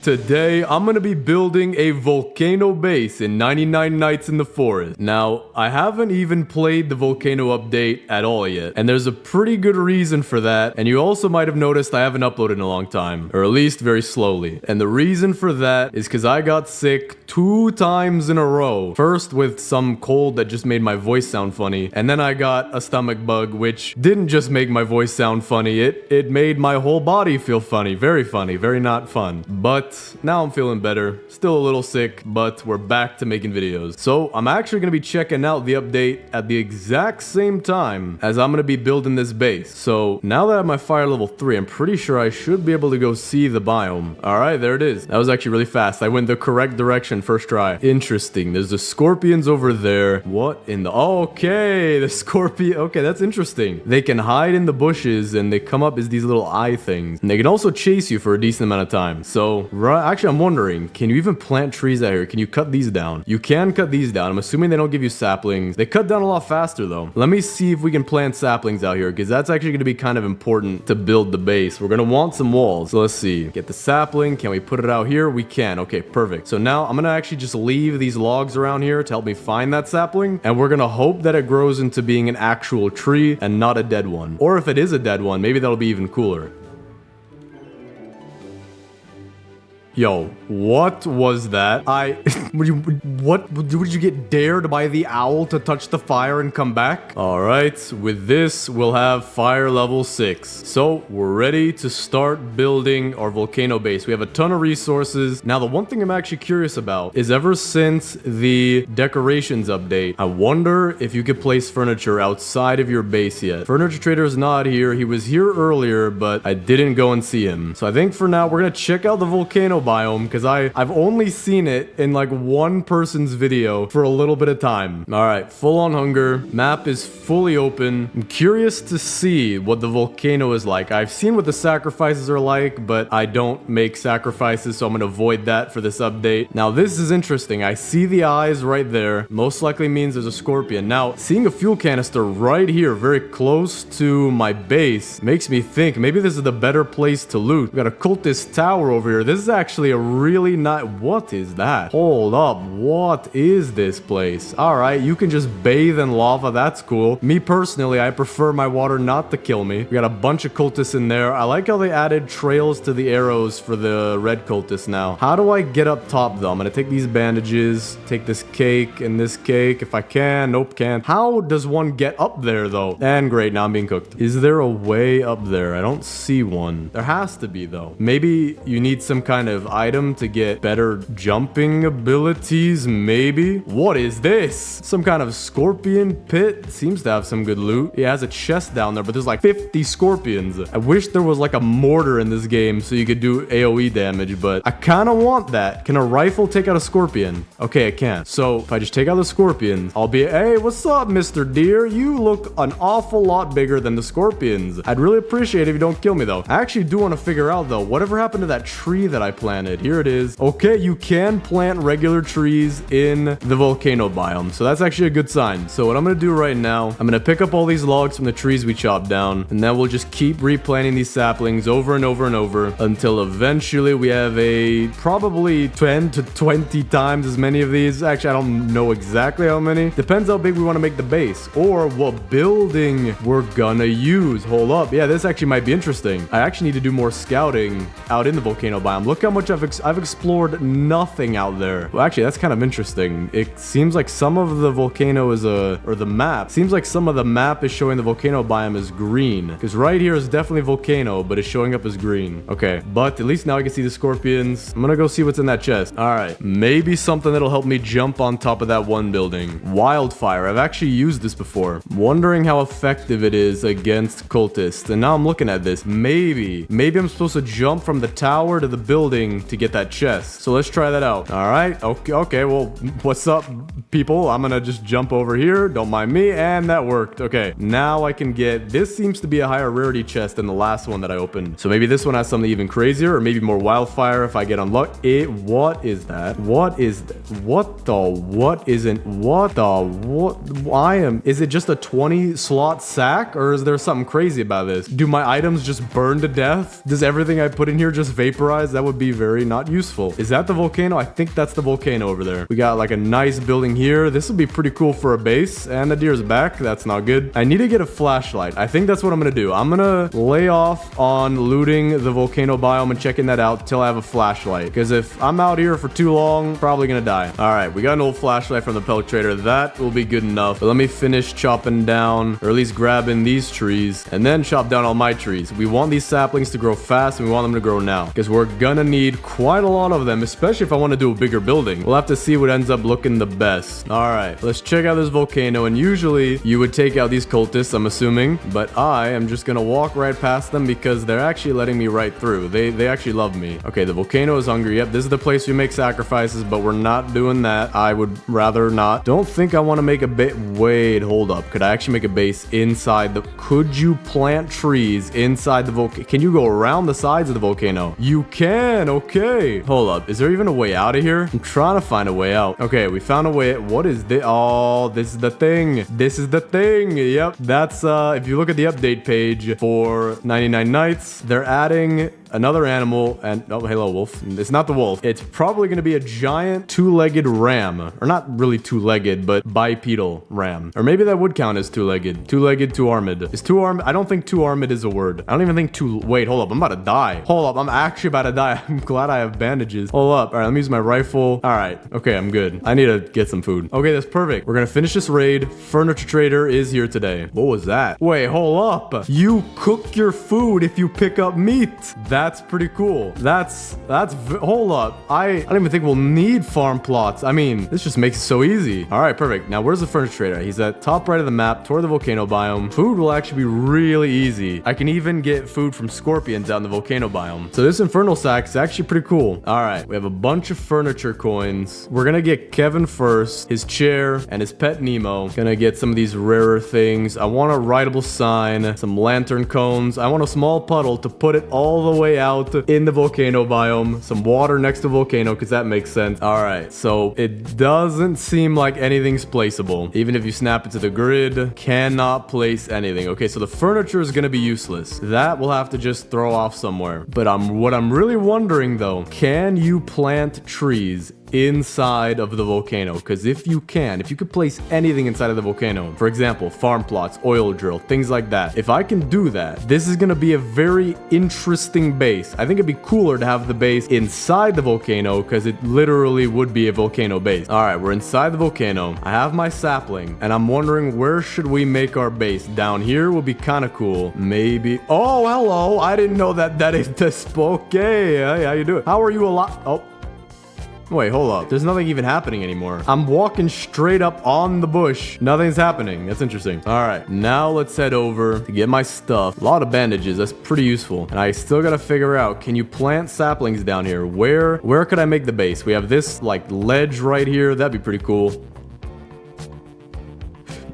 Today, I'm gonna be building a volcano base in 99 Nights in the Forest. Now, I haven't even played the volcano update at all yet, and there's a pretty good reason for that, and you also might have noticed I haven't uploaded in a long time, or at least very slowly. And the reason for that is because I got sick 2 times in a row. First with some cold that just made my voice sound funny, and then I got a stomach bug, which didn't just make my voice sound funny, it made my whole body feel funny, very not fun. But now I'm feeling better, still a little sick, but we're back to making videos. So I'm actually going to be checking out the update at the exact same time as I'm going to be building this base. So now that I have my fire level 3, I'm pretty sure I should be able to go see the biome. All right, there it is. That was actually really fast. I went the correct direction first try. Interesting. There's the scorpions over there. What in the... Okay, the scorpion. Okay, that's interesting. They can hide in the bushes and they come up as these little eye things. And they can also chase you for a decent amount of time. So... Right, actually, I'm wondering, can you even plant trees out here? Can you cut these down? You can cut these down. I'm assuming they don't give you saplings. They cut down a lot faster, though. Let me see if we can plant saplings out here, because that's actually going to be kind of important to build the base. We're going to want some walls. So let's see. Get the sapling. Can we put it out here? We can. Okay, perfect. So now I'm going to actually just leave these logs around here to help me find that sapling, and we're going to hope that it grows into being an actual tree and not a dead one. Or if it is a dead one, maybe that'll be even cooler. Yo, what was that? What? Would you get dared by the owl to touch the fire and come back? All right, with this, we'll have fire level 6. So we're ready to start building our volcano base. We have a ton of resources. Now, the one thing I'm actually curious about is ever since the decorations update, I wonder if you could place furniture outside of your base yet. Furniture Trader is not here. He was here earlier, but I didn't go and see him. So I think for now, we're gonna check out the volcano biome because I've only seen it in like one person's video for a little bit of time. All right, full on hunger. Map is fully open. I'm curious to see what the volcano is like. I've seen what the sacrifices are like, but I don't make sacrifices, so I'm gonna avoid that for this update. Now, this is interesting. I see the eyes right there. Most likely means there's a scorpion. Now, seeing a fuel canister right here, very close to my base, makes me think maybe this is the better place to loot. We got a cultist tower over here. This is actually a really nice... What is that? Hold up. What is this place? All right, you can just bathe in lava. That's cool. Me personally, I prefer my water not to kill me. We got a bunch of cultists in there. I like how they added trails to the arrows for the red cultists now. How do I get up top, though? I'm gonna take these bandages, take this cake and this cake if I can. Nope, can't. How does one get up there, though? And great, now I'm being cooked. Is there a way up there? I don't see one. There has to be, though. Maybe you need some kind of item to get better jumping abilities, maybe? What is this? Some kind of scorpion pit? Seems to have some good loot. It has a chest down there, but there's like 50 scorpions. I wish there was like a mortar in this game so you could do AoE damage, but I kind of want that. Can a rifle take out a scorpion? Okay, it can. So if I just take out the scorpions, I'll be, hey, what's up, Mr. Deer? You look an awful lot bigger than the scorpions. I'd really appreciate it if you don't kill me, though. I actually do want to figure out, though, whatever happened to that tree that I planted? Here it is. Okay, you can plant regular trees in the volcano biome, so that's actually a good sign. So what I'm gonna do right now, I'm gonna pick up all these logs from the trees we chopped down, and then we'll just keep replanting these saplings over and over and over until eventually we have a probably 10 to 20 times as many of these. Actually, I don't know exactly how many. Depends how big we want to make the base or what building we're gonna use. Hold up. Yeah, this actually might be interesting. I actually need to do more scouting out in the volcano biome. Look how much I've explored nothing out there. Well, actually, that's kind of interesting. It seems like some of the volcano is or the map. Seems like some of the map is showing the volcano biome as green. Because right here is definitely volcano, but it's showing up as green. Okay, but at least now I can see the scorpions. I'm gonna go see what's in that chest. All right, maybe something that'll help me jump on top of that one building. Wildfire. I've actually used this before. Wondering how effective it is against cultists. And now I'm looking at this. Maybe I'm supposed to jump from the tower to the building to get that chest. So let's try that out. All right. Okay, well, what's up, people? I'm gonna just jump over here. Don't mind me. And that worked. Okay, now I can get... This seems to be a higher rarity chest than the last one that I opened. So maybe this one has something even crazier, or maybe more wildfire if I get unlucky. What is that? What is that? What the... What isn't... What the... What... I am... Is it just a 20 slot sack, or is there something crazy about this? Do my items just burn to death? Does everything I put in here just vaporize? That would be very not useful. Is that the volcano? I think that's the volcano over there. We got like a nice building here. This would be pretty cool for a base. And the deer's back. That's not good. I need to get a flashlight. I think that's what I'm gonna do. I'm gonna lay off on looting the volcano biome and checking that out till I have a flashlight. Because if I'm out here for too long, probably gonna die. All right, we got an old flashlight from the pellet trader. That will be good enough. But let me finish chopping down, or at least grabbing these trees, and then chop down all my trees. We want these saplings to grow fast, and we want them to grow now, because we're gonna need quite a lot of them, especially if I want to do a bigger building. We'll have to see what ends up looking the best. All right, let's check out this volcano, and usually you would take out these cultists, I'm assuming, but I am just gonna walk right past them because they're actually letting me right through. They actually love me. Okay, the volcano is hungry. Yep, this is the place we make sacrifices, but we're not doing that. I would rather not. Don't think I want to make a bit. Wait, hold up. Could I actually make a base inside the... Could you plant trees inside the volcano? Can you go around the sides of the volcano? You can. Okay. Hold up. Is there even a way out of here? I'm trying to find a way out. Okay, we found a way. What is this? Oh, this is the thing. This is the thing. Yep. That's, if you look at the update page for 99 Nights, they're adding another animal, and oh, hello, wolf. It's not the wolf. It's probably going to be a giant two-legged ram, or not really two-legged, but bipedal ram, or maybe that would count as two-legged, two-armed. Is two-armed? I don't think two-armed is a word. I don't even think wait, hold up. I'm about to die. Hold up. I'm actually about to die. I'm glad I have bandages. Hold up. All right, let me use my rifle. All right. Okay, I'm good. I need to get some food. Okay, that's perfect. We're going to finish this raid. Furniture trader is here today. What was that? Wait, hold up. You cook your food if you pick up meat. That's pretty cool. Hold up. I don't even think we'll need farm plots. I mean, this just makes it so easy. All right, perfect. Now, where's the furniture trader? He's at top right of the map toward the volcano biome. Food will actually be really easy. I can even get food from scorpions out in the volcano biome. So this infernal sack is actually pretty cool. All right, we have a bunch of furniture coins. We're gonna get Kevin first, his chair, and his pet Nemo. Gonna get some of these rarer things. I want a writable sign, some lantern cones. I want a small puddle to put it all the way out in the volcano biome. Some water next to the volcano, because that makes sense. All right, so it doesn't seem like anything's placeable. Even if you snap it to the grid, cannot place anything. Okay, so the furniture is going to be useless. That we'll have to just throw off somewhere. But what I'm really wondering, though, can you plant trees inside of the volcano? Because if you could place anything inside of the volcano, for example, farm plots, oil drill, things like that, if I can do that, this is going to be a very interesting base. I think it'd be cooler to have the base inside the volcano, because it literally would be a volcano base. All right, we're inside the volcano. I have my sapling, and I'm wondering, where should we make our base? Down here will be kind of cool. Maybe. Oh, hello. I didn't know that is the spoke. Hey, how you doing? How are you alive? Oh. Wait, hold up. There's nothing even happening anymore. I'm walking straight up on the bush. Nothing's happening. That's interesting. All right, now let's head over to get my stuff. A lot of bandages. That's pretty useful. And I still gotta figure out, can you plant saplings down here? Where could I make the base? We have this like ledge right here. That'd be pretty cool.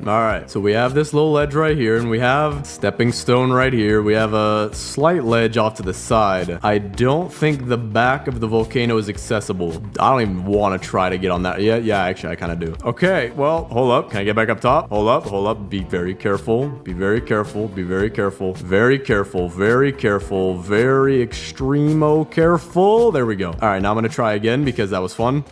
All right, so we have this little ledge right here, and we have stepping stone right here. We have a slight ledge off to the side. I don't think the back of the volcano is accessible. I don't even want to try to get on that. Yeah, actually, I kind of do. Okay, well, hold up. Can I get back up top? Hold up. Be very careful. Be very careful. Be very careful. Very careful. Very careful. Very extremo careful. There we go. All right, now I'm going to try again because that was fun.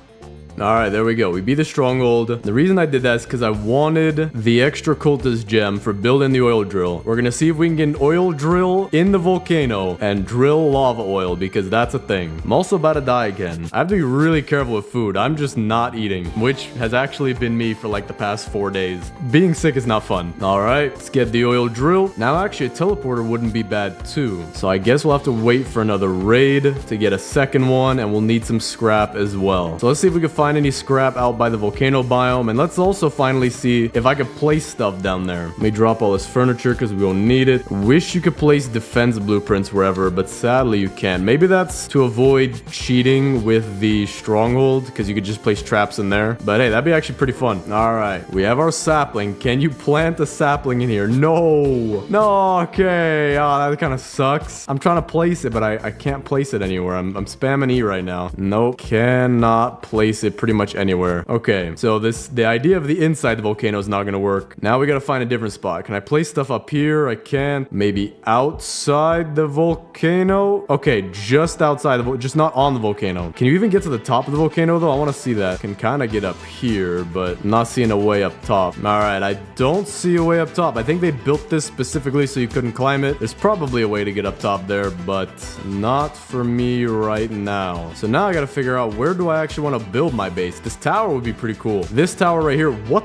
Alright, there we go. We beat the stronghold. The reason I did that is because I wanted the extra cultist gem for building the oil drill. We're going to see if we can get an oil drill in the volcano and drill lava oil, because that's a thing. I'm also about to die again. I have to be really careful with food. I'm just not eating, which has actually been me for like the past 4 days. Being sick is not fun. Alright, let's get the oil drill. Now, actually, a teleporter wouldn't be bad too. So I guess we'll have to wait for another raid to get a second one, and we'll need some scrap as well. So let's see if we can find find any scrap out by the volcano biome. And let's also finally see if I could place stuff down there. Let me drop all this furniture because we won't need it. Wish you could place defense blueprints wherever, but sadly you can't. Maybe that's to avoid cheating with the stronghold because you could just place traps in there. But hey, that'd be actually pretty fun. All right, we have our sapling. Can you plant a sapling in here? No. No, okay. Oh, that kind of sucks. I'm trying to place it, but I can't place it anywhere. I'm spamming E right now. Nope, cannot place it pretty much anywhere. Okay, so the idea of the inside the volcano is not gonna work. Now we gotta find a different spot. Can I place stuff up here? I can't. Maybe outside the volcano? Okay, just outside just not on the volcano. Can you even get to the top of the volcano though? I want to see that. Can kind of get up here, but I'm not seeing a way up top. All right, I don't see a way up top. I think they built this specifically so you couldn't climb it. There's probably a way to get up top there, but not for me right now. So now I gotta figure out where do I actually want to build my base. This tower would be pretty cool. This tower right here, what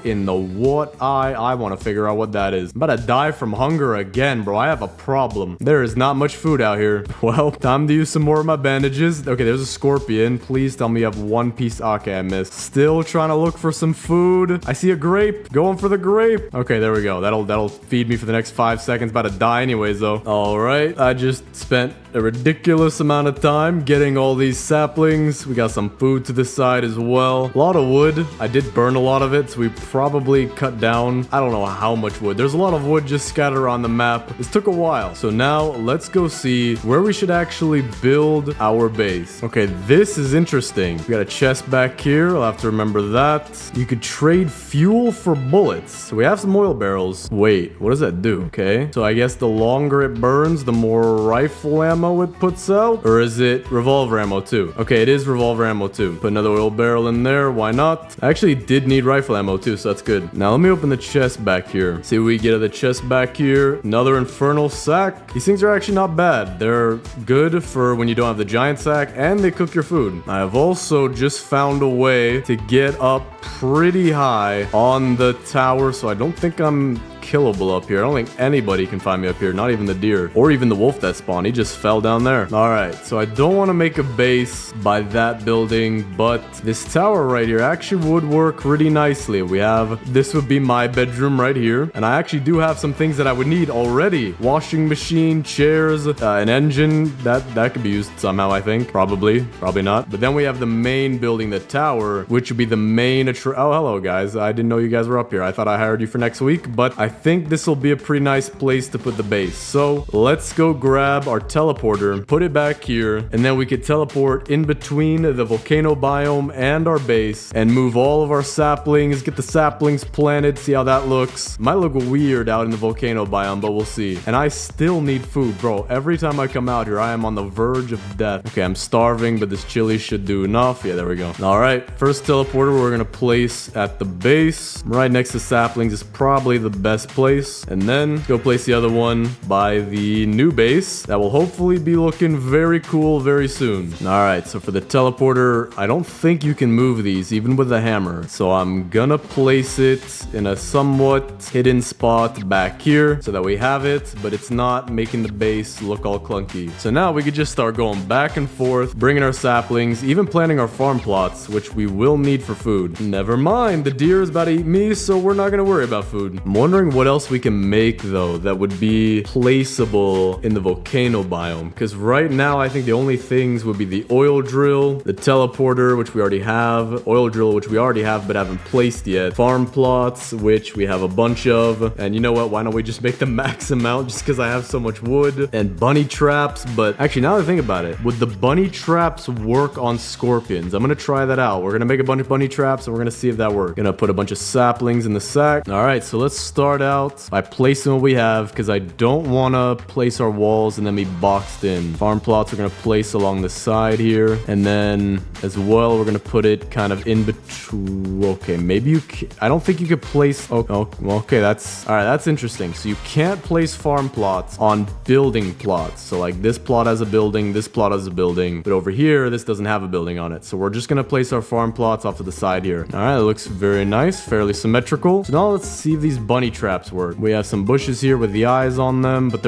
in the what? I want to figure out what that is. I'm about to die from hunger again, bro. I have a problem. There is not much food out here. Well, time to use some more of my bandages. Okay, there's a scorpion. Please tell me you have one piece. Okay, I missed. Still trying to look for some food. I see a grape. Going for the grape. Okay, there we go. That'll feed me for the next 5 seconds. About to die anyways, though. All right, I just spent a ridiculous amount of time getting all these saplings. We got some food to the side as well. A lot of wood. I did burn a lot of it, so we probably cut down, I don't know how much wood. There's a lot of wood just scattered around the map. This took a while. So now let's go see where we should actually build our base. Okay, this is interesting. We got a chest back here. I'll have to remember that. You could trade fuel for bullets. So we have some oil barrels. Wait, what does that do? Okay, so I guess the longer it burns, the more rifle ammo it puts out. Or is it revolver ammo too? Okay, it is revolver ammo too. Put another oil barrel in there. Why not? I actually did need rifle ammo too, so that's good. Now let me open the chest back here. See what we get at the chest back here. Another infernal sack. These things are actually not bad. They're good for when you don't have the giant sack, and they cook your food. I have also just found a way to get up pretty high on the tower, so I don't think I'm killable up here. I don't think anybody can find me up here, not even the deer or even the wolf that spawned. He just fell down there. All right, so I don't want to make a base by that building, but this tower right here actually would work pretty nicely. We have, this would be my bedroom right here, and I actually do have some things that I would need already. Washing machine, chairs, an engine that could be used somehow. I think probably not. But then we have the main building, the tower, which would be the main oh, hello guys. I didn't know you guys were up here. I thought I hired you for next week, but I think this will be a pretty nice place to put the base. So let's go grab our teleporter, put it back here, and then we could teleport in between the volcano biome and our base and move all of our saplings, get the saplings planted, see how that looks. Might look weird out in the volcano biome, but we'll see. And I still need food, bro. Every time I come out here, I am on the verge of death. Okay, I'm starving, but this chili should do enough. Yeah, there we go. All right, first teleporter we're gonna place at the base right next to saplings is probably the best place, and then go place the other one by the new base that will hopefully be looking very cool very soon. All right, so for the teleporter, I don't think you can move these even with a hammer, so I'm gonna place it in a somewhat hidden spot back here so that we have it, but it's not making the base look all clunky. So now we could just start going back and forth, bringing our saplings, even planting our farm plots, which we will need for food. Never mind, the deer is about to eat me, so we're not gonna worry about food. I'm wondering what else we can make though that would be placeable in the volcano biome, because right now I think the only things would be the oil drill, the teleporter, which we already have, oil drill, which we already have but haven't placed yet, farm plots, which we have a bunch of, and you know what, why don't we just make the max amount just because I have so much wood, and bunny traps. But actually, now that I think about it, would the bunny traps work on scorpions? I'm gonna try that out. We're gonna make a bunch of bunny traps and we're gonna see if that works. Gonna put a bunch of saplings in the sack. All right, so let's start out by placing what we have, because I don't want to place our walls and then be boxed in. Farm plots we're going to place along the side here, and then as well we're going to put it kind of in between. Okay, maybe you can, I don't think you could place, okay, that's all right, that's interesting. So you can't place farm plots on building plots. So like this plot has a building, this plot has a building, but over here this doesn't have a building on it. So we're just going to place our farm plots off to the side here. All right, it looks very nice, fairly symmetrical. So now let's see if these bunny traps traps work. We have some bushes here with the eyes on them, but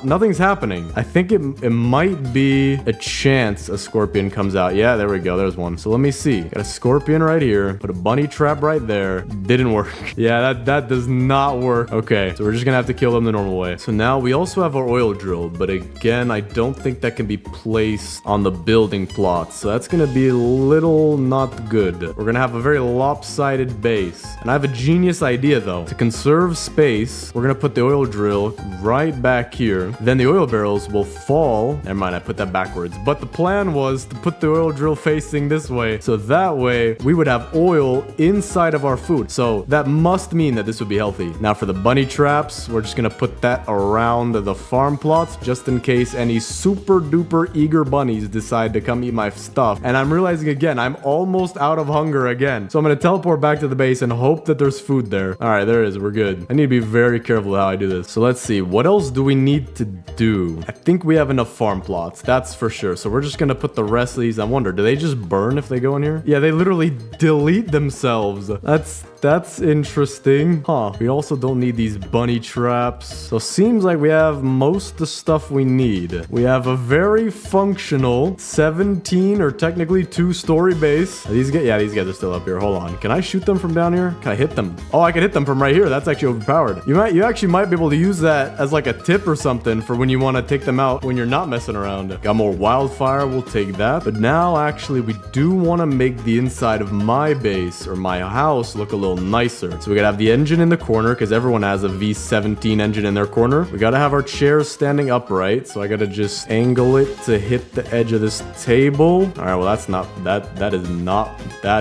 nothing's happening. I think it might be a chance a scorpion comes out. Yeah, there we go. There's one. So let me see. Got a scorpion right here. Put a bunny trap right there. Didn't work. Yeah, that does not work. Okay, so we're just gonna have to kill them the normal way. So now we also have our oil drill, but again, I don't think that can be placed on the building plot. So that's gonna be a little not good. We're gonna have a very lopsided base. And I have a genius idea though. To conserve space, we're gonna put the oil drill right back here. Then the oil barrels will fall. Never mind, I put that backwards. But the plan was to put the oil drill facing this way. So that way we would have oil inside of our food. So that must mean that this would be healthy. Now for the bunny traps, we're just gonna put that around the farm plots just in case any super duper eager bunnies decide to come eat my stuff. And I'm realizing again, I'm almost out of hunger again. So I'm gonna teleport back to the base and hope that there's food there. All right, there is. We're good. I need to be very careful how I do this. So let's see. What else do we need to do? I think we have enough farm plots. That's for sure. So we're just gonna put the rest of these. I wonder, do they just burn if they go in here? Yeah, they literally delete themselves. That's interesting. Huh. We also don't need these bunny traps. So seems like we have most of the stuff we need. We have a very functional 17 or technically 2-story base. These guys are still up here. Hold on. Can I shoot them from down here? Can I hit them? Oh, I can hit them from right here. That's actually overpowered. You actually might be able to use that as like a tip or something for when you want to take them out when you're not messing around. Got more wildfire. We'll take that. But now actually we do want to make the inside of my base or my house look a little nicer. So we gotta have the engine in the corner because everyone has a V17 engine in their corner. We gotta have our chairs standing upright. So I gotta just angle it to hit the edge of this table. All right, well that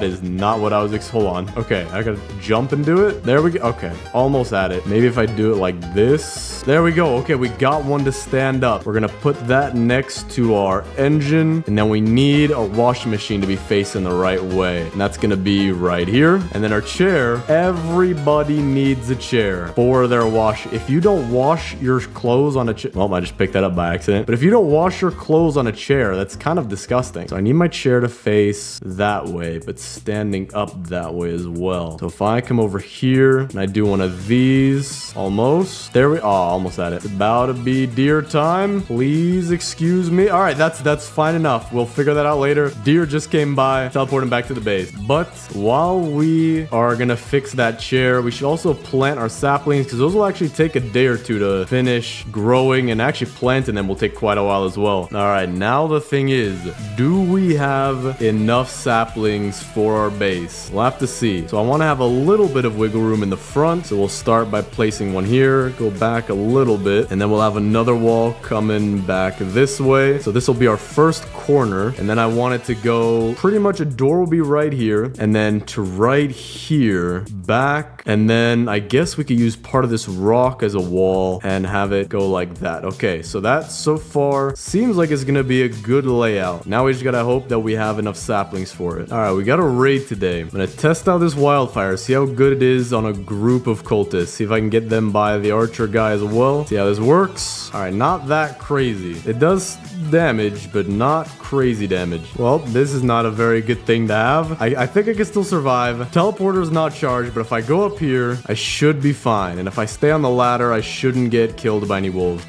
is not what I was hold on. Okay, I gotta jump and do it. There we go. Okay, almost at it. Maybe if I do it like this. There we go. Okay, we got one to stand up. We're gonna put that next to our engine, and then we need our washing machine to be facing the right way, and that's gonna be right here. And then our chair, everybody needs a chair for their wash. If you don't wash your clothes on a chair, well, I just picked that up by accident. But if you don't wash your clothes on a chair, that's kind of disgusting. So I need my chair to face that way, but standing up that way as well. So if I come over here and I do one of these, almost almost at it. It's about to be deer time. Please excuse me. All right, that's fine enough. We'll figure that out later. Deer just came by, teleporting back to the base. But while we are gonna fix that chair, we should also plant our saplings because those will actually take a day or two to finish growing, and actually planting them will take quite a while as well. All right, now the thing is, do we have enough saplings for our base? We'll have to see. So I want to have a little bit of wiggle room in the front, so we'll start by placing one here, go back a little bit, and then we'll have another wall coming back this way. So this will be our first corner, and then I want it to go pretty much, a door will be right here, and then to right here, back, and then I guess we could use part of this rock as a wall and have it go like that. Okay, so that so far seems like it's gonna be a good layout. Now we just gotta hope that we have enough saplings for it. All right, we got a raid today. I'm gonna test out this wildfire, see how good it is on a group of cultists, see if I can get them by the archer guy as well, see how this works. All right, not that crazy. It does damage, but not crazy damage. Well, this is not a very good thing to have. I think I can still survive. Teleporter is not charged, but if I go up here, I should be fine. And if I stay on the ladder, I shouldn't get killed by any wolves.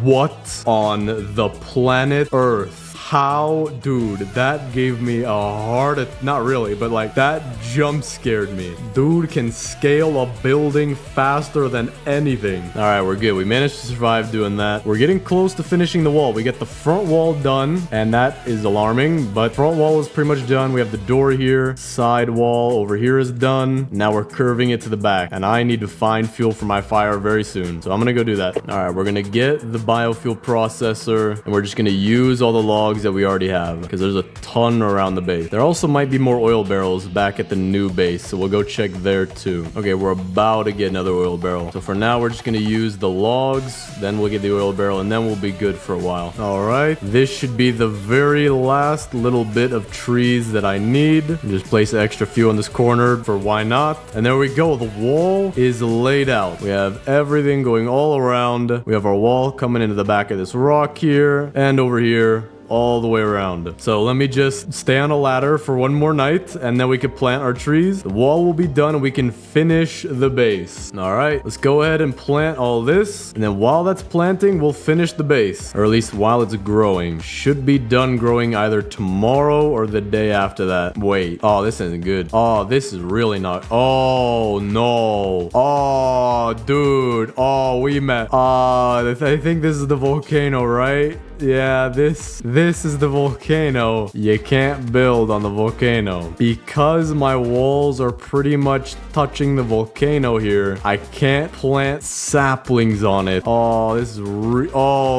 What on the planet Earth? How, dude, that gave me a not really, but like that jump scared me. Dude can scale a building faster than anything. All right, we're good. We managed to survive doing that. We're getting close to finishing the wall. We get the front wall done, and that is alarming, but front wall is pretty much done. We have the door here. Side wall over here is done. Now we're curving it to the back, and I need to find fuel for my fire very soon. So I'm gonna go do that. All right, we're gonna get the biofuel processor, and we're just gonna use all the logs that we already have because there's a ton around the base. There also might be more oil barrels back at the new base, so we'll go check there too. Okay, we're about to get another oil barrel. So for now, we're just gonna use the logs, then we'll get the oil barrel, and then we'll be good for a while. All right, this should be the very last little bit of trees that I need. Just place extra few in this corner for why not. And there we go. The wall is laid out. We have everything going all around. We have our wall coming into the back of this rock here, and over here all the way around. So let me just stay on a ladder for one more night, and then we can plant our trees. The wall will be done, and we can finish the base. All right, let's go ahead and plant all this, and then while that's planting, we'll finish the base, or at least while it's growing. Should be done growing either tomorrow or the day after that. Wait, oh, this isn't good. Oh, this is really not. Oh no. Oh, dude. Oh, we met. I think this is the volcano, right? Yeah, this is the volcano. You can't build on the volcano. Because my walls are pretty much touching the volcano here, I can't plant saplings on it. Oh,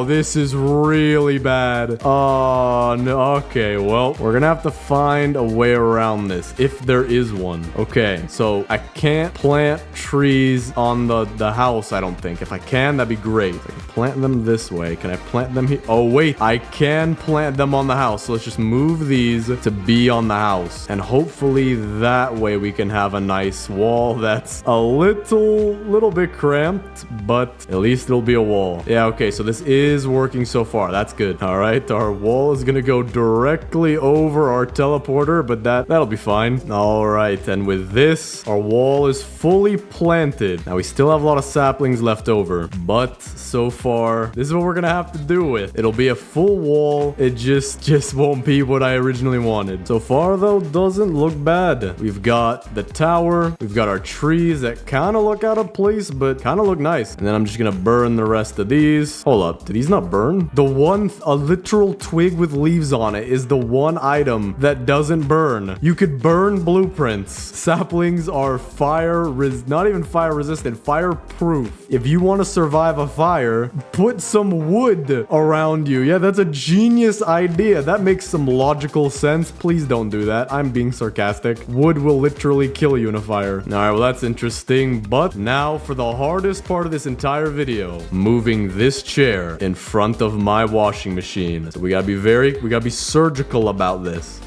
this is really bad. Oh, no. Okay, well, we're gonna have to find a way around this, if there is one. Okay, so I can't plant trees on the house, I don't think. If I can, that'd be great. I can plant them this way. Can I plant them here? Oh, wait, I can plant them on the house. So let's just move these to be on the house. And hopefully that way we can have a nice wall that's a little bit cramped, but at least it'll be a wall. Yeah, okay, so this is working so far. That's good. All right, our wall is gonna go directly over our teleporter, but that'll be fine. All right, and with this, our wall is fully planted. Now we still have a lot of saplings left over, but so far, this is what we're gonna have to do with. It'll be a full wall. It just won't be what I originally wanted. So far, though, doesn't look bad. We've got the tower. We've got our trees that kind of look out of place, but kind of look nice. And then I'm just gonna burn the rest of these. Hold up. Do these not burn? A literal twig with leaves on it is the one item that doesn't burn. You could burn blueprints. Saplings are not even fire resistant, fireproof. If you want to survive a fire, put some wood around you. Yeah, that's a genius idea. That makes some logical sense. Please don't do that. I'm being sarcastic. Wood will literally kill you in a fire. All right, well, that's interesting. But now for the hardest part of this entire video, moving this chair in front of my washing machine. So we gotta be surgical about this.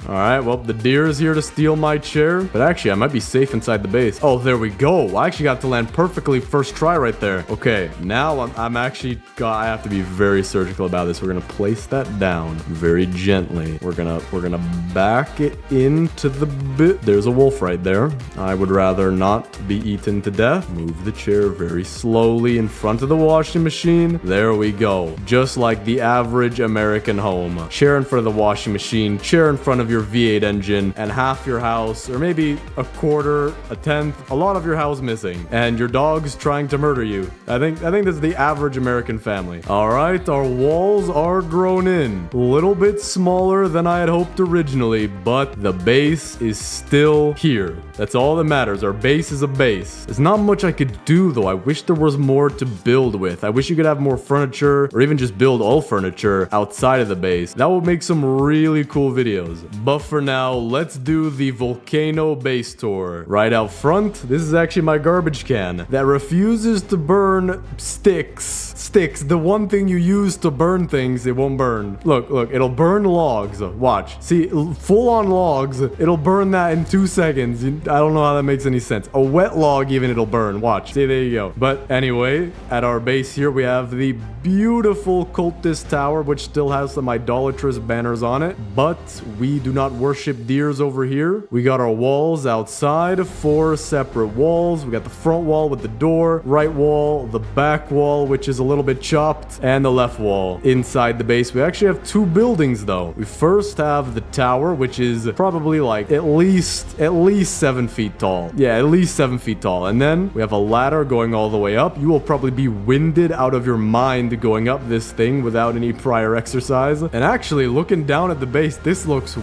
All right, well, the deer is here to steal my chair, but actually, I might be safe inside the base. Oh, there we go. I actually got to land perfectly first try right there. Okay, now I have to be very surgical about this. We're gonna place that down very gently. We're gonna back it into the bit. There's a wolf right there. I would rather not be eaten to death. Move the chair very slowly in front of the washing machine. There we go. Just like the average American home. Chair in front of the washing machine, chair in front of your V8 engine, and half your house, or maybe a quarter, a tenth, a lot of your house missing, and your dog's trying to murder you. I think this is the average American family. All right, our walls are grown in. A little bit smaller than I had hoped originally, but the base is still here. That's all that matters. Our base is a base. There's not much I could do, though. I wish there was more to build with. I wish you could have more furniture, or even just build all furniture outside of the base. That would make some really cool videos. But for now, let's do the volcano base tour. Right out front, this is actually my garbage can that refuses to burn sticks. Sticks, the one thing you use to burn things, it won't burn. Look, it'll burn logs. Watch. See, full on logs, it'll burn that in 2 seconds. I don't know how that makes any sense. A wet log, even, it'll burn. Watch. See, there you go. But anyway, at our base here, we have the beautiful cultist tower, which still has some idolatrous banners on it. But we do not worship deers over here. We got our walls outside, 4 separate walls. We got the front wall with the door, right wall, the back wall, which is a little bit chopped, and the left wall. Inside the base, we actually have 2 buildings, though. We first have the tower, which is probably like at least 7 feet tall. Yeah, at least 7 feet tall. And then we have a ladder going all the way up. You will probably be winded out of your mind going up this thing without any prior exercise. And actually, looking down at the base, this looks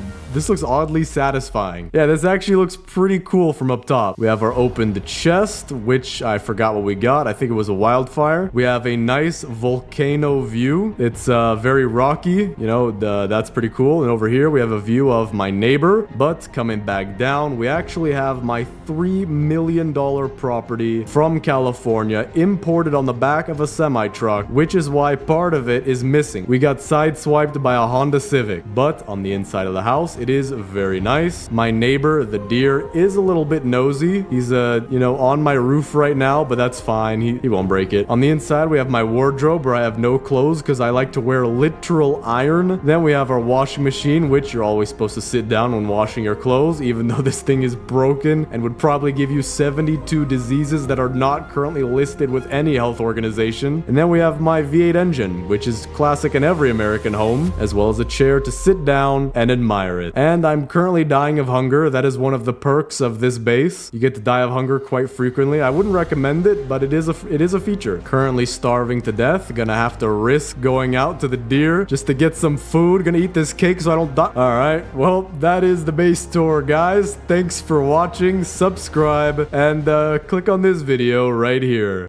oddly satisfying. Yeah, this actually looks pretty cool from up top. We have our opened chest, which I forgot what we got. I think it was a wildfire. We have a nice volcano view. It's very rocky. You know, that's pretty cool. And over here, we have a view of my neighbor. But coming back down, we actually have my $3 million property from California imported on the back of a semi-truck, which is why part of it is missing. We got sideswiped by a Honda Civic. But on the inside of the house, house. It is very nice. My neighbor, the deer, is a little bit nosy. He's, on my roof right now, but that's fine. He won't break it. On the inside, we have my wardrobe where I have no clothes because I like to wear literal iron. Then we have our washing machine, which you're always supposed to sit down when washing your clothes, even though this thing is broken and would probably give you 72 diseases that are not currently listed with any health organization. And then we have my V8 engine, which is classic in every American home, as well as a chair to sit down and admire it. And I'm currently dying of hunger. That is one of the perks of this base. You get to die of hunger quite frequently. I wouldn't recommend it, but it is a feature. Currently starving to death. Gonna have to risk going out to the deer just to get some food. Gonna eat this cake so I don't die. All right, well, that is the base tour, guys. Thanks for watching. Subscribe and click on this video right here.